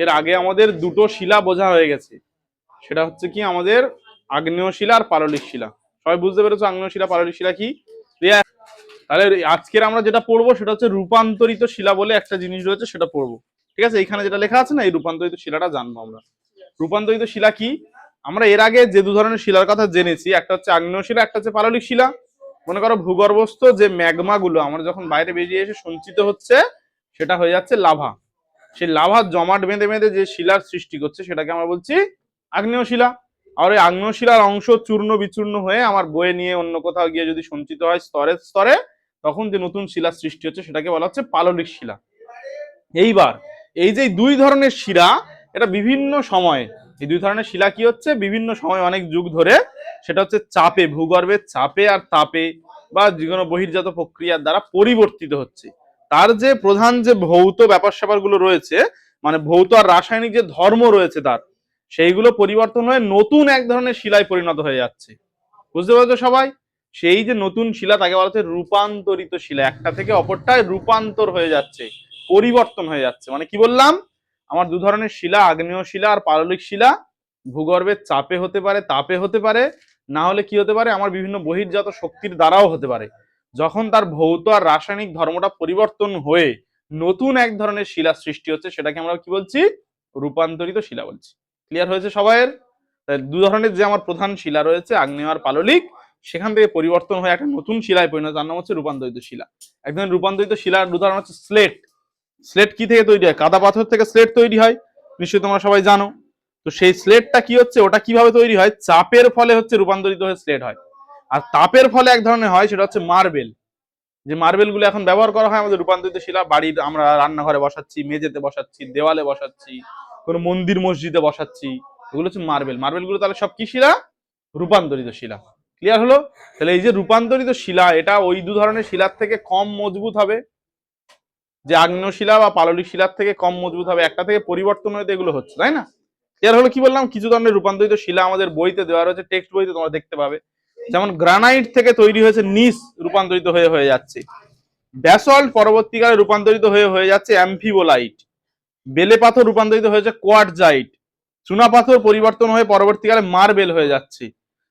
এর আগে আমাদের দুটো শিলা বোঝা হয়ে গেছে, সেটা হচ্ছে কি আমাদের আগ্নেয় শিলা আর পাললিক শিলা। সবাই বুঝতে পেরেছো আগ্নেয় শিলা পাললিক শিলা কি? তাহলে আজকের আমরা যেটা পড়বো সেটা হচ্ছে রূপান্তরিত শিলা বলে একটা জিনিস রয়েছে, সেটা পড়বো। ঠিক আছে, এখানে যেটা লেখা আছে না, এই রূপান্তরিত শিলাটা জানবো আমরা। রূপান্তরিত শিলা কি? আমরা এর আগে যে দু ধরনের শিলার কথা জেনেছি, একটা হচ্ছে আগ্নেয় শিলা, একটা হচ্ছে পাললিক শিলা। মনে করো ভূগর্ভস্থ যে ম্যাগমা গুলো আমরা যখন বাইরে বেরিয়ে এসে সঞ্চিত হচ্ছে, সেটা হয়ে যাচ্ছে লাভা। সেই লাভা জমাট বেঁধে বেঁধে যে শিলার সৃষ্টি করছে সেটাকে আমরা বলছি আগ্নেয় শিলা। আর ওই আগ্নেয় শিলার অংশ চূর্ণ বিচূর্ণ হয়ে আমার বয়ে নিয়ে অন্য কোথাও গিয়ে যদি সঞ্চিত হয় স্তরে স্তরে, তখন যে নতুন শিলার সৃষ্টি হচ্ছে সেটাকে বলা হচ্ছে পাললিক শিলা। এইবার এই যে দুই ধরনের শিলা, এটা বিভিন্ন সময়ে, এই দুই ধরনের শিলা কি হচ্ছে বিভিন্ন সময় অনেক যুগ ধরে, সেটা হচ্ছে চাপে, ভূগর্ভের চাপে আর তাপে বা যে কোনো বহির্জাত প্রক্রিয়ার দ্বারা পরিবর্তিত হচ্ছে। তার যে প্রধান যে ভৌত ব্যাপার স্যাপার গুলো রয়েছে, মানে ভৌত আর রাসায়নিক যে ধর্ম রয়েছে তার, সেইগুলো পরিবর্তন হয়ে নতুন এক ধরনের শিলায় পরিণত হয়ে যাচ্ছে। বুঝতে পারছো সবাই? সেই যে নতুন শিলা তাকে বলা হচ্ছে রূপান্তরিত শিলা, একটা থেকে অপরটায় রূপান্তর হয়ে যাচ্ছে, পরিবর্তন হয়ে যাচ্ছে। মানে কি বললাম, আমার দু ধরনের শিলা, আগ্নেয় শিলা আর পাললিক শিলা, ভূগর্ভের চাপে হতে পারে, তাপে হতে পারে, না হলে কি হতে পারে আমার বিভিন্ন বহির্জাত শক্তির দ্বারাও হতে পারে। যখন তার ভৌত আর রাসায়নিক ধর্মটা পরিবর্তন হয়ে নতুন এক ধরনের শিলা সৃষ্টি হচ্ছে, সেটাকে আমরা কি বলছি? রূপান্তরিত শিলা বলছি। ক্লিয়ার হয়েছে সবাইয়ের? দু ধরনের যে আমার প্রধান শিলা রয়েছে আগ্নেয় আর পাললিক, সেখান থেকে পরিবর্তন হয়ে একটা নতুন শিলায় পরিণত, তার নাম হচ্ছে রূপান্তরিত শিলা। একদম রূপান্তরিত শিলার উদাহরণ হচ্ছে স্লেট। স্লেট কি থেকে তৈরি হয়? কাদা পাথর থেকে স্লেট তৈরি হয়, নিশ্চয়ই তোমরা সবাই জানো। তো সেই স্লেটটা কি হচ্ছে, ওটা কিভাবে তৈরি হয়? চাপের ফলে হচ্ছে রূপান্তরিত হয়ে স্লেট হয়। আর তাপের ফলে এক ধরনের হয়, সেটা হচ্ছে মার্বেল। যে মার্বেল গুলো এখন ব্যবহার করা হয় আমাদের রূপান্তরিত শিলা, বাড়ির আমরা রান্নাঘরে বসাচ্ছি, মেঝেতে বসাচ্ছি, দেওয়ালে বসাচ্ছি, কোনো মন্দির মসজিদে বসাচ্ছি, এগুলো হচ্ছে মার্বেল। মার্বেল গুলো তাহলে সব কি শিলা? রূপান্তরিত শিলা। ক্লিয়ার হলো? তাহলে এই যে রূপান্তরিত শিলা, এটা ওই দু ধরনের শিলার থেকে কম মজবুত হবে, যে আগ্নেয় শিলা বা পাললিক শিলার থেকে কম মজবুত হবে, একটা থেকে পরিবর্তন হয়ে এগুলো হচ্ছে, তাই না? ক্লিয়ার হলো? কি বললাম, কিছু ধরনের রূপান্তরিত শিলা আমাদের বইতে দেওয়া রয়েছে, টেক্সট বইতে তোমরা দেখতে পাবে। যেমন গ্রানাইট থেকে তৈরি হয়েছে নিস, রূপান্তরিত হয়ে হয়ে যাচ্ছে। ব্যাসল্ট পরবর্তীকালে রূপান্তরিত হয়ে হয়ে যাচ্ছে অ্যাম্ফিবোলাইট। বেলে পাথর রূপান্তরিত হয়েছে কোয়ার্টজাইট। চুনা পাথর পরিবর্তন হয়ে পরবর্তীকালে মার্বেল হয়ে যাচ্ছে।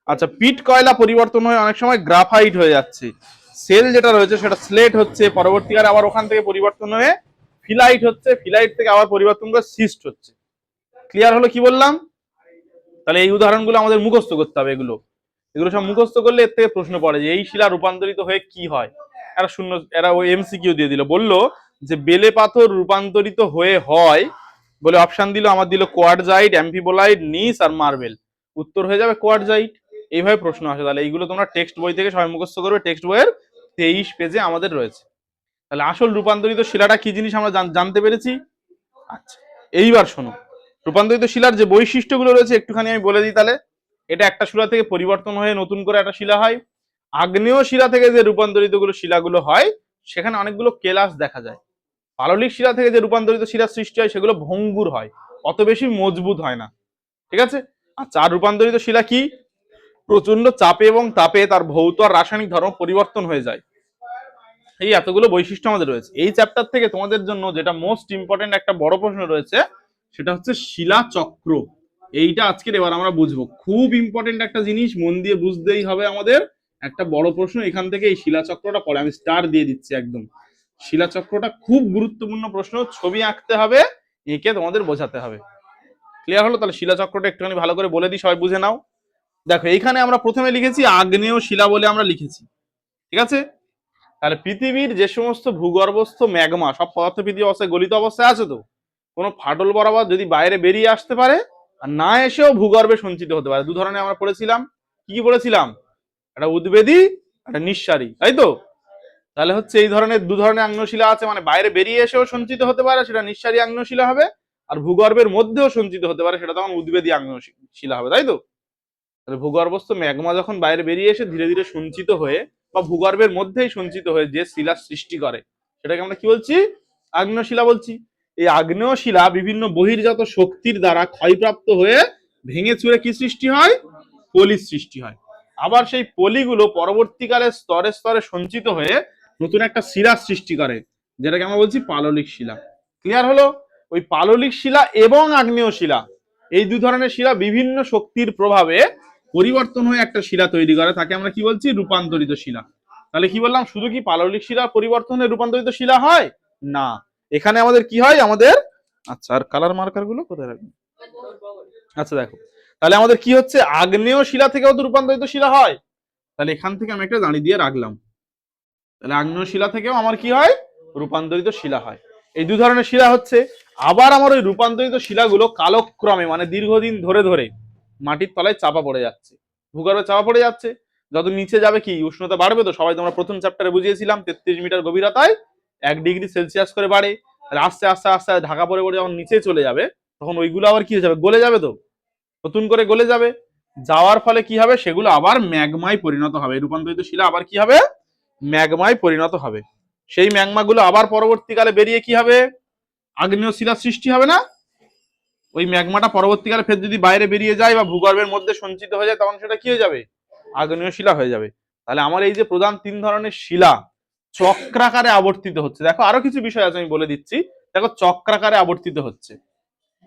আচ্ছা, পিট কয়লা পরিবর্তন হয়ে অনেক সময় গ্রাফাইট হয়ে যাচ্ছে। সেল যেটা রয়েছে সেটা স্লেট হচ্ছে, পরবর্তীকালে আবার ওখান থেকে পরিবর্তন হয়ে ফিলাইট হচ্ছে, ফিলাইট থেকে আবার পরিবর্তন করে সিস্ট হচ্ছে। ক্লিয়ার হলো কি বললাম? তাহলে এই উদাহরণগুলো আমাদের মুখস্থ করতে হবে। এগুলো এগুলো সব মুখস্থ করলে এর থেকে প্রশ্ন পড়ে যে এই শিলা রূপান্তরিত হয়ে কি হয়। এরা শূন্য, এরা ওই এমসিকিউ দিয়ে দিল, বললো যে বেলে পাথর রূপান্তরিত হয়ে হয় বলে অপশন দিল, আমার দিল কোয়ার্টজাইট, অ্যাম্ফিবোলাইট, নিস আর মার্বেল। উত্তর হয়ে যাবে কোয়ার্টজাইট। এইভাবে প্রশ্ন আসে। তাহলে এইগুলো তোমরা টেক্সট বই থেকে সবাই মুখস্থ করবে, টেক্সট বইয়ের 23 পেজে আমাদের রয়েছে। তাহলে আসল রূপান্তরিত শিলাটা কি জিনিস আমরা জানতে পেরেছি। আচ্ছা, এইবার শোনো, রূপান্তরিত শিলার যে বৈশিষ্ট্যগুলো রয়েছে একটুখানি আমি বলে দিই। তাহলে এটা একটা শিলা থেকে পরিবর্তন হয়ে নতুন করে একটা শিলা হয়। আগ্নেয় শিলা থেকে যে রূপান্তরিত শিলাগুলো হয়, সেখানে অনেকগুলো কেলাস দেখা যায়। পাললিক শিলা থেকে যে রূপান্তরিত শিলার সৃষ্টি হয় সেগুলো ভঙ্গুর হয়, অত বেশি মজবুত হয় না। ঠিক আছে? আর চার রূপান্তরিত শিলা কি? প্রচন্ড চাপে এবং তাপে তার ভৌত আর রাসায়নিক ধর্ম পরিবর্তন হয়ে যায়। এই এতগুলো বৈশিষ্ট্য আমাদের রয়েছে। এই চ্যাপ্টার থেকে তোমাদের জন্য যেটা মোস্ট ইম্পর্টেন্ট একটা বড় প্রশ্ন রয়েছে, সেটা হচ্ছে শিলা চক্র। এইটা আজকের এবার আমরা বুঝবো, খুব ইম্পর্টেন্ট একটা জিনিস, মন দিয়ে বুঝতেই হবে আমাদের। একটা বড় প্রশ্ন এখান থেকে এই শিলা চক্রটা পড়ে, আমি স্টার দিয়ে দিচ্ছি একদম। শিলা চক্রটা খুব গুরুত্বপূর্ণ প্রশ্ন, ছবি আঁকতে হবে, এঁকে তোমাদের বোঝাতে হবে। ক্লিয়ার হলো? তাহলে শিলা চক্রটা একটুখানি ভালো করে বলে দিই, সবাই বুঝে নাও। দেখো, এইখানে আমরা প্রথমে লিখেছি আগ্নেয় শিলা বলে আমরা লিখেছি। ঠিক আছে? তাহলে পৃথিবীর যে সমস্ত ভূগর্ভস্থ ম্যাগমা, সব পদার্থ পৃথিবী অবস্থায় গলিত অবস্থায় আছে, তো কোনো ফাটল বরাবর যদি বাইরে বেরিয়ে আসতে পারে আর না এসেও ভূগর্ভে সঞ্চিত হতে পারে। দু ধরনের আমরা পড়েছিলাম, কি কি পড়েছিলাম? একটা উদ্বেদী, একটা নিঃসারী, তাই তো? তাহলে হচ্ছে এই ধরনের দু ধরনের আগ্নেয়শিলা আছে, মানে বাইরে বেরিয়ে এসেও সঞ্চিত হতে পারে, সেটা নিঃসারী আগ্নেয়শিলা হবে। আর ভূগর্ভের মধ্যেও সঞ্চিত হতে পারে, সেটা তখন উদ্বেদী আগ্নেয়শিলা হবে, তাই তো? তাহলে ভূগর্ভস্থ ম্যাগমা যখন বাইরে বেরিয়ে এসে ধীরে ধীরে সঞ্চিত হয়ে বা ভূগর্ভের মধ্যেই সঞ্চিত হয়ে যে শিলার সৃষ্টি করে, সেটাকে আমরা কি বলছি? আগ্নেয় শিলা বলছি। এই আগ্নেয় শিলা বিভিন্ন বহির্জাত শক্তির দ্বারা ক্ষয়প্রাপ্ত হয়ে ভেঙে চুরে কি সৃষ্টি হয়? পলি সৃষ্টি হয়। আবার সেই পলিগুলো পরবর্তীকালে স্তরে স্তরে সঞ্চিত হয়ে নতুন একটা শিলার সৃষ্টি করে, যেটাকে আমরা বলছি পাললিক শিলা। ক্লিয়ার হলো? ওই পাললিক শিলা এবং আগ্নেয় শিলা, এই দুই ধরনের শিলা বিভিন্ন শক্তির প্রভাবে পরিবর্তন হয়ে একটা শিলা তৈরি করে, তাকে আমরা কি বলছি? রূপান্তরিত শিলা। তাহলে কি বললাম? শুধু কি পাললিক শিলা পরিবর্তনে রূপান্তরিত শিলা হয় না, এখানে আমাদের কি হয়? আমাদের আচ্ছা, আর কালার মার্কার গুলো কোথায় রাখবেন? আচ্ছা দেখো, তাহলে আমাদের কি হচ্ছে? আগ্নেয় শিলা থেকেও তো রূপান্তরিত শিলা হয়। তাহলে এখান থেকে আমি একটা দাঁড়িয়ে দিয়ে রাখলাম, তাহলে আগ্নেয় শিলা থেকেও আমার কি হয়? রূপান্তরিত শিলা হয়। এই দুই ধরনের শিলা হচ্ছে। আবার আমার ওই রূপান্তরিত শিলাগুলো কালক্রমে মানে দীর্ঘদিন ধরে ধরে মাটির তলায় চাপা পড়ে যাচ্ছে, ভূগর্ভে চাপা পড়ে যাচ্ছে। যত নিচে যাবে কি উষ্ণতা বাড়বে, তো সবাই তোমরা প্রথম চ্যাপ্টারে বুঝিয়েছিলাম 33 মিটার গভীরতায় 1 ডিগ্রি সেলসিয়াস করে বাড়ে। আস্তে আস্তে আস্তে ঢাকা পড়ে পড়ে যখন নিচে চলে যাবে, তখন ওইগুলো আবার কি হয়ে যাবে? গলে যাবে, তো নতুন করে গলে যাবে। যাওয়ার ফলে কি হবে? সেগুলো আবার ম্যাগমায় পরিণত হবে। রূপান্তরিত শিলা আবার কি হবে? ম্যাগমায় পরিণত হবে। সেই ম্যাগমাগুলো আবার পরবর্তীকালে বেরিয়ে কি হবে? আগ্নেয় শিলার সৃষ্টি হবে না? ওই ম্যাগমাটা পরবর্তীকালে ফের যদি বাইরে বেরিয়ে যায় বা ভূগর্ভের মধ্যে সঞ্চিত হয়ে যায়, তখন সেটা কি হয়ে যাবে? আগ্নেয় শিলা হয়ে যাবে। তাহলে আমার এই যে প্রধান 3 ধরনের শিলা চক্রাকারে আবর্তিত হচ্ছে, দেখো আরো কিছু বিষয় আছে আমি বলে দিচ্ছি। দেখো চক্রাকারে আবর্তিত হচ্ছে,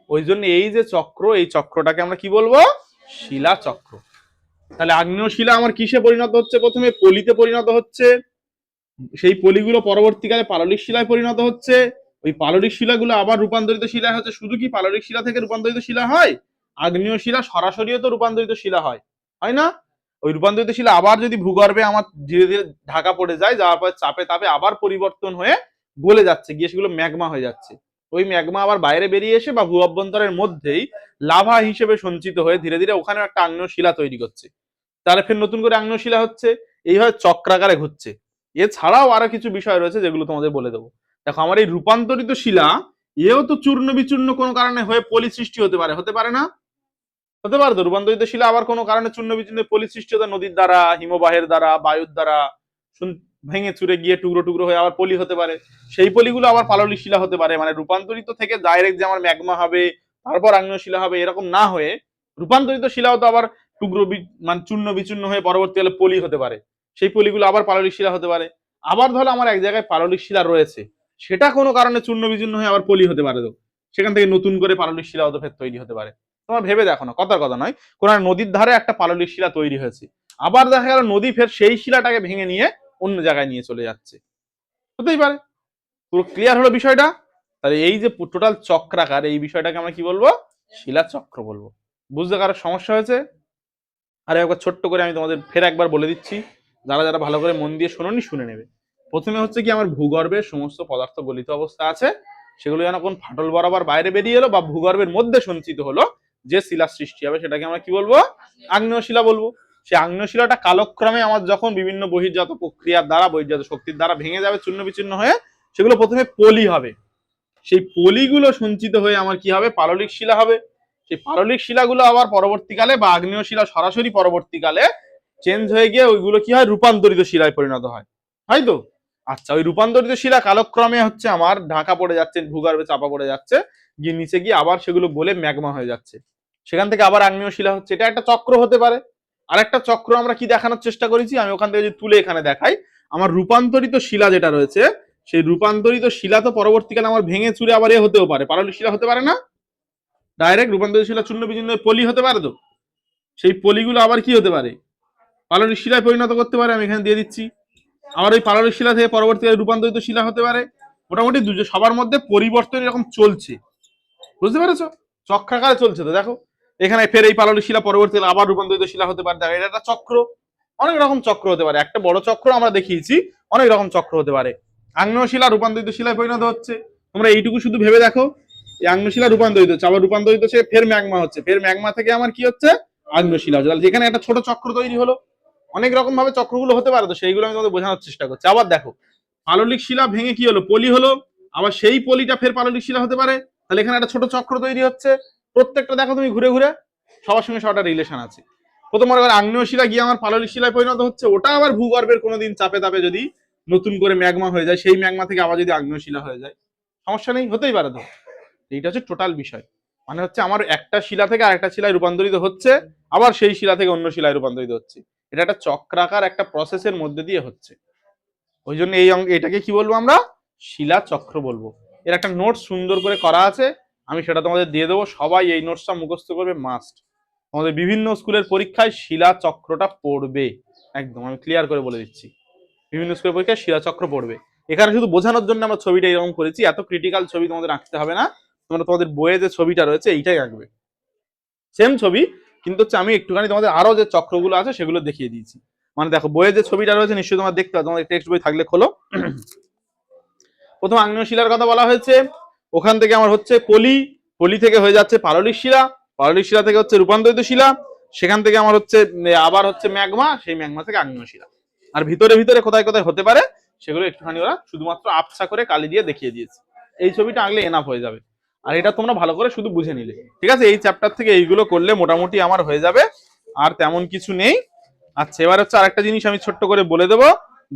ওই জন্য এই যে চক্র, এই চক্রটাকে আমরা কি বলবো? শিলা চক্র। তাহলে আগ্নেয় শিলা আমার কিসে পরিণত হচ্ছে? প্রথমে পলিতে পরিণত হচ্ছে, সেই পলিগুলো পরবর্তীকালে পাললিক শিলায় পরিণত হচ্ছে। ওই পাললিক শিলাগুলো আবার রূপান্তরিত শিলা হচ্ছে। শুধু কি পাললিক শিলা থেকে রূপান্তরিত শিলা হয়? আগ্নেয় শিলা সরাসরিও তো রূপান্তরিত শিলা হয়, হয় না? ওই রূপান্তরিত শিলা আবার যদি ভূগর্ভে আমার ধীরে ধীরে ঢাকা পড়ে যায়, যাওয়ার পর চাপে তাপে আবার পরিবর্তন হয়ে গলে যাচ্ছে, গিয়ে সেগুলো ম্যাগমা হয়ে যাচ্ছে। ওই ম্যাগমা আবার বাইরে বেরিয়ে এসে বা ভূ অভ্যন্তরের মধ্যেই লাভা হিসেবে সঞ্চিত হয়ে ধীরে ধীরে ওখানে একটা আগ্নেয় শিলা তৈরি করছে। তাহলে ফের নতুন করে আগ্নেয় শিলা হচ্ছে, এইভাবে চক্রাকারে ঘুরছে। এছাড়াও আরো কিছু বিষয় রয়েছে যেগুলো তোমাদের বলে দেবো। দেখো আমার এই রূপান্তরিত শিলা এও তো চূর্ণ বিচূর্ণ কোনো কারণে হয়ে পলি সৃষ্টি হতে পারে, হতে পারে না? হতে পারে তো। রূপান্তরিত শিলা আবার কোনো কারণে চূর্ণ বিচূর্ণ পলি সৃষ্টি হতে, নদীর দ্বারা, হিমবাহের দ্বারা, বায়ুর দ্বারা ভেঙে চুরে গিয়ে টুকরো টুকরো হয়ে আবার পলি হতে পারে। সেই পলিগুলো আবার পাললিক শিলা হতে পারে। মানে রূপান্তরিত থেকে ডাইরেক্ট যে আমার ম্যাগমা হবে তারপর আগ্নেয় শিলা হবে এরকম না হয়ে, রূপান্তরিত শিলাও তো আবার টুকরো মানে চূর্ণ বিচূর্ণ হয়ে পরবর্তীকালে পলি হতে পারে। সেই পলিগুলো আবার পাললিক শিলা হতে পারে। আবার ধরো আমার এক জায়গায় পাললিক শিলা রয়েছে, সেটা কোনো কারণে চূর্ণ বিচূর্ণ হয়ে আবার পলি হতে পারে, তো সেখান থেকে নতুন করে পাললিক শিলা হতে ফের তৈরি হতে পারে। তোমার ভেবে দেখো না, কথার কথা নয়, কোন নদীর ধারে একটা পাললিক শিলা তৈরি হয়েছে, আবার দেখা গেল নদী ফের সেই শিলাটাকে ভেঙে নিয়ে অন্য জায়গায় নিয়ে চলে যাচ্ছে, হতেই পারে। পুরো ক্লিয়ার হলো বিষয়টা? তাহলে এই যে টোটাল চক্রাকার, এই বিষয়টাকে আমরা কি বলবো? শিলা চক্র বলবো। বুঝতে কারো সমস্যা হয়েছে? আর একবার ছোট্ট করে আমি তোমাদের ফের একবার বলে দিচ্ছি, যারা যারা ভালো করে মন দিয়ে শোনোনি শুনে নেবে। প্রথমে হচ্ছে কি, আমার ভূগর্ভের সমস্ত পদার্থ গলিত অবস্থা আছে, সেগুলো যেন কোন ফাটল বরাবর বাইরে বেরিয়ে এলো বা ভূগর্ভের মধ্যে সঞ্চিত হলো, যে শিলার সৃষ্টি হবে সেটাকে আমরা কি বলবো? আগ্নেয় শিলা বলবো। সেই আগ্নেয় শিলাটা কালক্রমে আমার যখন বিভিন্ন বহির্জাত প্রক্রিয়ার দ্বারা, বহির্জাত শক্তির দ্বারা ভেঙে যাবে চূর্ণ বিচূর্ণ হয়ে, সেগুলো প্রথমে পলি হবে। সেই পলিগুলো সঞ্চিত হয়ে আমার কি হবে? পাললিক শিলা হবে। সেই পাললিক শিলাগুলো আবার পরবর্তীকালে বা আগ্নেয় শিলা সরাসরি পরবর্তীকালে চেঞ্জ হয়ে গিয়ে ওইগুলো কি হয়? রূপান্তরিত শিলায় পরিণত হয়, তাই তো? আচ্ছা, ওই রূপান্তরিত শিলা কালক্রমে হচ্ছে আমার ঢাকা পড়ে যাচ্ছে, ভূগর্ভে চাপা পড়ে যাচ্ছে, গিয়ে নিচে গিয়ে আবার সেগুলো গলে ম্যাগমা হয়ে যাচ্ছে। সেখান থেকে আবার আগ্নেয় শিলা হচ্ছে। এটা একটা চক্র হতে পারে। আর একটা চক্র আমরা কি দেখানোর চেষ্টা করেছি, আমি ওখান থেকে যদি তুলে এখানে দেখাই, আমার রূপান্তরিত শিলা যেটা রয়েছে, সেই রূপান্তরিত শিলা তো পরবর্তীকালে আমার ভেঙে চুরে আবার হতেও পারে, পাললিক শিলা হতে পারে না? ডাইরেক্ট রূপান্তরিত শিলা চূর্ণ বিচূর্ণ পলি হতে পারে, তো সেই পলিগুলো আবার কি হতে পারে? পাললিক শিলায় পরিণত করতে পারে। আমি এখানে দিয়ে দিচ্ছি। আবার ওই পাললিক শিলা থেকে পরবর্তীকালে রূপান্তরিত শিলা হতে পারে। মোটামুটি সবার মধ্যে পরিবর্তন এরকম চলছে, বুঝতে পেরেছো? চক্রাকারে চলছে। তো দেখো এখানে ফের এই পাললিক শিলা পরবর্তীকালে আবার রূপান্তরিত শিলা হতে পারে। দেখো এটা একটা চক্র, অনেক রকম চক্র হতে পারে। একটা বড় চক্র আমরা দেখিয়েছি, অনেক রকম চক্র হতে পারে। আগ্নেয় শিলা রূপান্তরিত শিলায় পরিণত হচ্ছে। তোমরা এইটুকু শুধু ভেবে দেখো, এই আগ্নেয় শিলা রূপান্তরিত হচ্ছে, আবার রূপান্তরিত হচ্ছে ফের ম্যাগমা হচ্ছে, ফের ম্যাগমা থেকে আমার কি হচ্ছে? আগ্নেয় শিলা হচ্ছে। তাহলে যেখানে একটা ছোট চক্র তৈরি হলো, অনেক রকম ভাবে চক্রগুলো হতে পারে, তো সেইগুলো আমি তোমাদের বোঝানোর চেষ্টা করছি। আবার দেখো, পাললিক শিলা ভেঙে কি হলো? পলি হলো। আবার সেই পলিটা ফের পাললিক শিলা হতে পারে। তাহলে এখানে একটা ছোট চক্র তৈরি হচ্ছে। প্রত্যেকটা দেখো তুমি ঘুরে ঘুরে সবার সঙ্গে সবার রিলেশন আছে। প্রথম মনে করো আগ্নেয় শিলা গিয়ে আমার পাললিক শিলায় পরিণত হচ্ছে, ওটা আবার ভূগর্ভের কোনোদিন চাপে তাপে যদি নতুন করে ম্যাগমা হয়ে যায়, সেই ম্যাগমা থেকে আবার যদি আগ্নেয় শিলা হয়ে যায়, সমস্যা নেই, হতেই পারে। তো এইটা হচ্ছে টোটাল বিষয়। মানে হচ্ছে আমার একটা শিলা থেকে আরেকটা শিলায় রূপান্তরিত হচ্ছে, আবার সেই শিলা থেকে অন্য শিলায় রূপান্তরিত হচ্ছে। এটা একটা চক্রাকার একটা প্রসেসের মধ্যে দিয়ে হচ্ছে। ওই জন্য এই এটাকে কি বলবো আমরা? শিলা চক্র বলবো। এর একটা নোটস সুন্দর করে করা আছে, আমি সেটা তোমাদের দিয়ে দেবো। সবাই এই নোটসটা মুখস্থ করবে, মাস্ট। আমাদের বিভিন্ন স্কুলের পরীক্ষায় শিলা চক্রটা পড়বে, একদম আমি ক্লিয়ার করে বলে দিচ্ছি। বিভিন্ন স্কুলের পরীক্ষায় শিলা চক্র পড়বে। এখানে শুধু বোঝানোর জন্য আমরা ছবিটা এরকম করেছি, এত ক্রিটিক্যাল ছবি তোমাদের আঁকতে হবে না, তোমরা তোমাদের বইয়ে যে ছবিটা রয়েছে এইটাই আঁকবে, সেম ছবি, কিন্তু হচ্ছে আমি একটুখানি তোমাদের আরো যে চক্রগুলো আছে সেগুলো দেখিয়ে দিয়েছি। মানে দেখো বইয়ে যে ছবিটা রয়েছে নিশ্চয়ই তোমরা দেখতে পাবে, তোমাদের টেক্সট বই থাকলে খোলো। প্রথম আগ্নেয় শিলার কথা বলা হয়েছে, ওখান থেকে আমার হচ্ছে পলি, পলি থেকে হয়ে যাচ্ছে পাললিক শিলা, পাললিক শিলা থেকে হচ্ছে রূপান্তরিত শিলা, সেখান থেকে আমার হচ্ছে আবার হচ্ছে ম্যাগমা, সেই ম্যাগমা থেকে আগ্নেয় শিলা। আর ভিতরে ভিতরে কোথায় কোথায় হতে পারে সেগুলো একটুখানি ওরা শুধুমাত্র আবছা করে কালি দিয়ে দেখিয়ে দিয়েছে। এই ছবিটা আঁকলে এনাফ হয়ে যাবে, আর এটা তোমরা ভালো করে শুধু বুঝে নিলে, ঠিক আছে? এই চ্যাপ্টার থেকে এইগুলো করলে মোটামুটি আমার হয়ে যাবে, আর তেমন কিছু নেই। আচ্ছা, এবার হচ্ছে আরেকটা জিনিস আমি ছোট্ট করে বলে দেবো,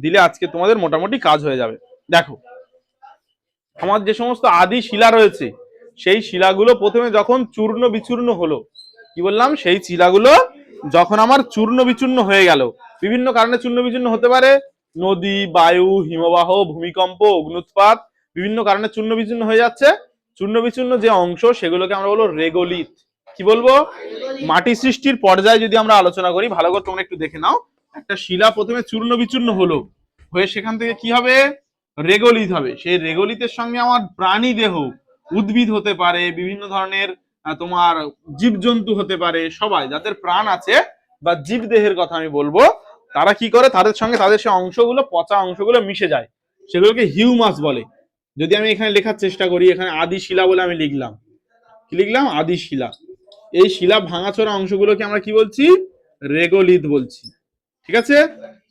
দিলে আজকে তোমাদের মোটামুটি কাজ হয়ে যাবে। দেখো, আমার যে সমস্ত আদি শিলা রয়েছে সেই শিলাগুলো প্রথমে যখন চূর্ণ বিচূর্ণ হলো, কি বললাম, সেই শিলাগুলো যখন আমার চূর্ণ বিচূর্ণ হয়ে গেল, বিভিন্ন কারণে চূর্ণ বিচূর্ণ হতে পারে, নদী, বায়ু, হিমবাহ, ভূমিকম্প, অগ্নুৎপাত, বিভিন্ন কারণে চূর্ণ বিচূর্ণ হয়ে যাচ্ছে। চূর্ণ বিচূর্ণ যে অংশ সেগুলোকে আমরা বলবো রেগোলিথ। কি বলবো? মাটি সৃষ্টির পর্যায়ে যদি আমরা আলোচনা করি, ভালো করে তোমরা একটু দেখে নাও, একটা শিলা প্রথমে চূর্ণ বিচূর্ণ হলো, হয়ে সেখান থেকে কি হবে, রেগোলিথ হবে। সেই রেগোলিথের সঙ্গে আমার প্রাণী দেহ, উদ্ভিদ হতে পারে, বিভিন্ন ধরনের তোমার জীবজন্তু হতে পারে, সবাই যাদের প্রাণ আছে বা জীব দেহের কথা আমি বলবো, তারা কি করে, তাদের সঙ্গে তাদের সেই অংশগুলো, পচা অংশগুলো মিশে যায়, সেগুলোকে হিউমাস বলে। যদি আমি এখানে লেখার চেষ্টা করি, এখানে আদি শিলা বলে আমি লিখলাম, কি লিখলাম, আদি শিলা। এই শিলা ভাঙাচোরা অংশগুলোকে আমরা কি বলছি, রেগোলিথ বলছি, ঠিক আছে?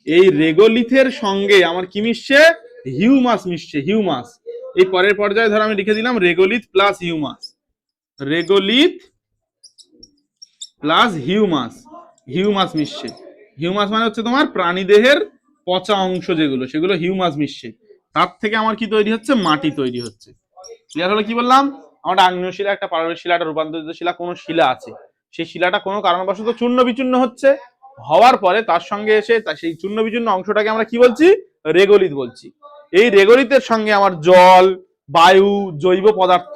এই রেগোলিথের সঙ্গে আমার কি মিশছে, হিউমাস মিশছে, হিউমাস। এই পরের পর্যায়ে ধর আমি লিখে দিলাম regolith plus humus, regolith plus humus, humus মিশছে। হিউমাস মানে হচ্ছে তোমার প্রাণীদেহের পচা অংশ যেগুলো, সেগুলো হিউমাস মিশছে, তার থেকে আমার কি তৈরি হচ্ছে, মাটি তৈরি হচ্ছে। ক্লিয়ার হলো? কি বললাম, আমার আগ্নেয় শিলা, একটা পাললিক শিলা, একটা রূপান্তরিত শিলা, কোন শিলা আছে, সেই শিলাটা কোনো কারণবশত চূর্ণ বিচূর্ণ হচ্ছে, হওয়ার পরে তার সঙ্গে এসে সেই চূর্ণ বিচূর্ণ অংশটাকে আমরা কি বলছি, রেগোলিথ বলছি। এই রেগোলিথের সঙ্গে আমার জল, বায়ু, জৈব পদার্থ,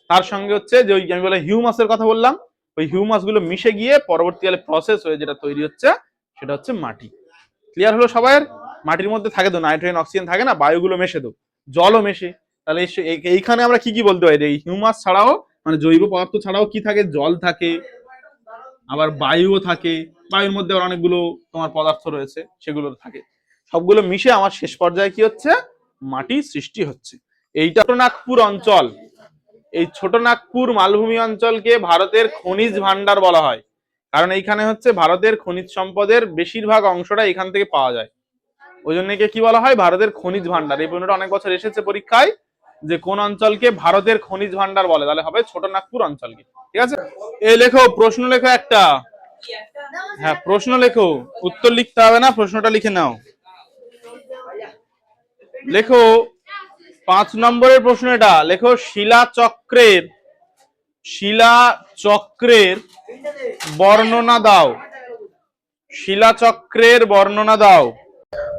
তার সঙ্গে হচ্ছে যে ওই আমি বলে হিউমাসের কথা বললাম, ওই হিউমাস গুলো মিশে গিয়ে পরবর্তীকালে প্রসেস হয়ে যেটা তৈরি হচ্ছে সেটা হচ্ছে মাটি। ক্লিয়ার হলো সবার? মাটির মধ্যে থাকে তো নাইট্রোজেন, অক্সিজেন থাকে না, বায়ুগুলো মেশে তো, জলও মেশে। তাহলে এইখানে আমরা কি কি বলতে পারি, এই হিউমাস ছাড়াও, মানে জৈব পদার্থ ছাড়াও কি থাকে, জল থাকে, আবার বায়ুও থাকে, বায়ুর মধ্যে অনেকগুলো তোমার পদার্থ রয়েছে, সেগুলো থাকে, সবগুলো মিশে আমার শেষ পর্যায়ে কি হচ্ছে, মাটি সৃষ্টি হচ্ছে। এইটা নাগপুর অঞ্চল, এই ছোট নাগপুর মালভূমি অঞ্চলকে ভারতের খনিজ ভান্ডার বলা হয়, কারণ এইখানে হচ্ছে ভারতের খনিজ সম্পদের বেশিরভাগ অংশটা এখান থেকে পাওয়া যায়, ওই জন্য কি বলা হয়, ভারতের খনিজ ভান্ডার। এই প্রশ্নটা অনেক বছর এসেছে পরীক্ষায়, যে কোন অঞ্চলকে ভারতের খনিজ ভান্ডার বলে, তাহলে হবে ছোট নাগপুর অঞ্চলকে, ঠিক আছে? এই লেখো, প্রশ্ন লেখো একটা, হ্যাঁ প্রশ্ন লেখো, উত্তর লিখতে হবে না, প্রশ্নটা লিখে নাও। লেখো 5 নম্বরের প্রশ্ন, এটা লেখো, শিলা চক্রের বর্ণনা দাও, শিলা চক্রের বর্ণনা দাও।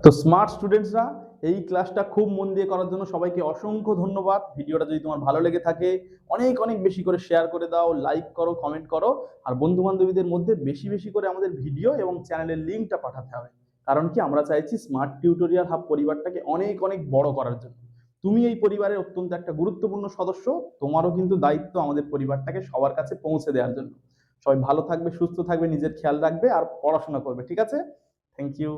তো স্মার্ট স্টুডেন্টসরা, এই ক্লাসটা খুব মন দিয়ে করার জন্য সবাইকে অসংখ্য ধন্যবাদ। ভিডিওটা যদি তোমার ভালো লেগে থাকে অনেক অনেক বেশি করে শেয়ার করে দাও, লাইক করো, কমেন্ট করো, আর বন্ধু বান্ধবীদের মধ্যে বেশি বেশি করে আমাদের ভিডিও এবং চ্যানেলের লিঙ্কটা পাঠাতে হবে। কারণ কি, আমরা চাইছি স্মার্ট টিউটোরিয়াল হাব পরিবারটাকে অনেক অনেক বড় করার জন্য। তুমি এই পরিবারের অত্যন্ত একটা গুরুত্বপূর্ণ সদস্য, তোমারও কিন্তু দায়িত্ব আমাদের পরিবারটাকে সবার কাছে পৌঁছে দেওয়ার জন্য। সবাই ভালো থাকবে, সুস্থ থাকবে, নিজের খেয়াল রাখবে, আর পড়াশোনা করবে, ঠিক আছে? Thank you.